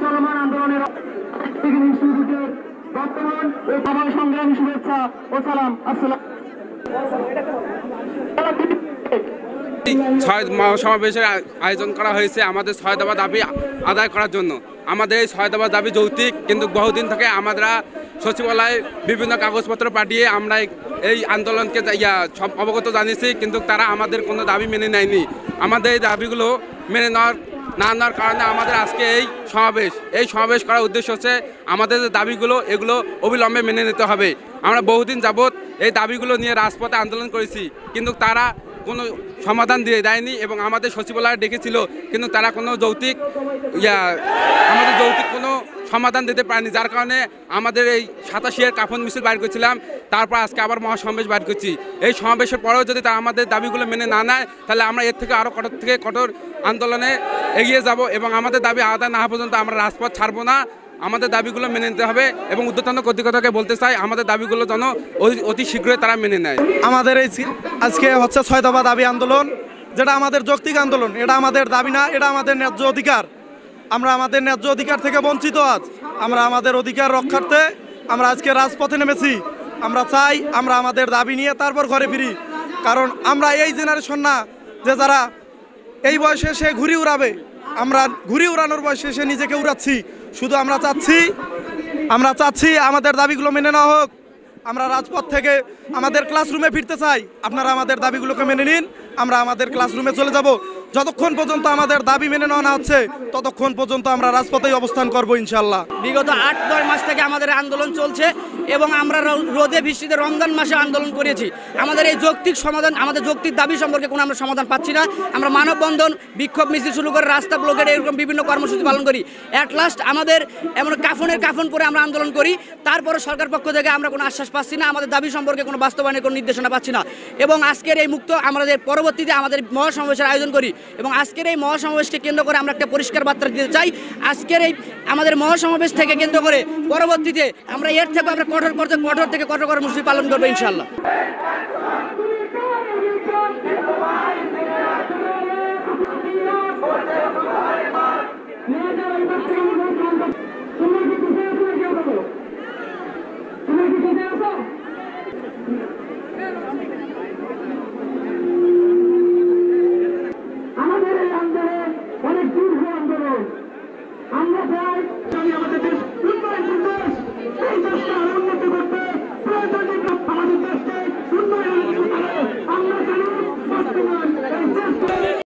চলমান আন্দোলনের বর্তমান ও সবাই সংগ্রামী শুভেচ্ছা ও সালাম। আসসালাম। সমাবেশের আয়োজন করা হয়েছে আমাদের 6 দফা দাবি আদায় করার জন্য। আমাদের এই 6 দফা দাবি যৌক্তিক, কিন্তু বহুদিন থেকে আমরা সচিবালয়ে বিভিন্ন কাগজপত্র পাঠিয়ে আমরা এই আন্দোলনকে সব অবগত জানিয়েছি, কিন্তু তারা আমাদের কোনো দাবি মেনে নেয়নি। আমাদের এই দাবিগুলো মেনে নেওয়ার কারণে আমাদের আজকে এই সমাবেশ করার উদ্দেশ্য হচ্ছে আমাদের যে দাবিগুলো এগুলো অবিলম্বে মেনে নিতে হবে। আমরা বহুদিন যাবৎ এই দাবিগুলো নিয়ে রাজপথে আন্দোলন করেছি, কিন্তু তারা কোনো সমাধান দিয়ে দেয়নি এবং আমাদের সচিবালয়ে ডেকেছিল, কিন্তু তারা কোনো যৌক্তিক কোনো সমাধান দিতে পারেনি। যার কারণে আমাদের এই 87 কাফন মিছিল বাইর করেছিলাম, তারপর আজকে আবার মহাসমাবেশ বাইর করছি। এই সমাবেশের পরেও যদি তারা আমাদের দাবিগুলো মেনে না নেয়, তাহলে আমরা এর থেকে আরও কঠোর আন্দোলনে এগিয়ে যাব এবং আমাদের দাবি আদায় না হওয়া পর্যন্ত আমরা রাজপথ ছাড়বো না। আমাদের দাবিগুলো মেনে নিতে হবে এবং ঊর্ধ্বতন কর্তৃপক্ষকে বলতে চাই আমাদের দাবিগুলো যেন অতি শীঘ্রই তারা মেনে নেয়। আমাদের এই আজকে হচ্ছে 6 দফা দাবি আন্দোলন, যেটা আমাদের যৌক্তিক আন্দোলন। এটা আমাদের দাবি না, এটা আমাদের ন্যায্য অধিকার। আমরা আমাদের ন্যায্য অধিকার থেকে বঞ্চিত। আজ আমরা আমাদের অধিকার রক্ষার্থে আমরা আজকে রাজপথে নেমেছি। আমরা চাই আমরা আমাদের দাবি নিয়ে তারপর ঘরে ফিরি, কারণ আমরা এই জেনারেশন না যে যারা এই বয়সে সে ঘুরি উড়াবে। আমরা ঘুরি উড়ানোর বয়সে সে নিজেকে উড়াচ্ছি। শুধু আমরা চাচ্ছি আমাদের দাবিগুলো মেনে নেওয়া হোক। আমরা রাজপথ থেকে আমাদের ক্লাসরুমে ফিরতে চাই। আপনারা আমাদের দাবিগুলোকে মেনে নিন, আমরা আমাদের ক্লাসরুমে চলে যাব। যতক্ষণ পর্যন্ত আমাদের দাবি মেনে নেওয়া না হচ্ছে ততক্ষণ পর্যন্ত আমরা রাজপথেই অবস্থান করব ইনশাল্লাহ। বিগত 8-9 মাস থেকে আমাদের আন্দোলন চলছে এবং আমরা রোদে বৃষ্টিতে রমজান মাসে আন্দোলন করেছি। আমাদের এই যৌক্তিক সমাধান, আমাদের যৌক্তিক দাবি সম্পর্কে কোনো আমরা সমাধান পাচ্ছি না। আমরা মানববন্ধন, বিক্ষোভ মিছিল শুরু করে রাস্তা ব্লকেট এরকম বিভিন্ন কর্মসূচি পালন করি। অ্যাট লাস্ট আমাদের এমন কাফন পরে আমরা আন্দোলন করি, তারপরে সরকার পক্ষ থেকে আমরা কোনো আশ্বাস পাচ্ছি না, আমাদের দাবি সম্পর্কে কোনো বাস্তবায়নের কোনো নির্দেশনা পাচ্ছি না। এবং আজকের এই আমাদের পরবর্তীতে আমাদের মহাসমাবেশের আয়োজন করি এবং আজকের এই মহাসমাবেশকে কেন্দ্র করে আমরা একটা পরিষ্কার বার্তা দিতে চাই। আজকের এই আমাদের মহাসমাবেশ থেকে কেন্দ্র করে পরবর্তীতে আমরা এর থেকে আমরা কঠোর কর্মসূচি পালন করবো ইনশাল্লাহ। আমাদের এই আন্দোলন অনেক দীর্ঘ আন্দোলন। আমরা চাই আমাদের দেশ উন্নয়ন দেশ, এই দেশকে আরো উন্নত করতে প্রয়োজনীয় আমাদের দেশকে উন্নয়ন আমরা জানি বর্তমান এই দেশকে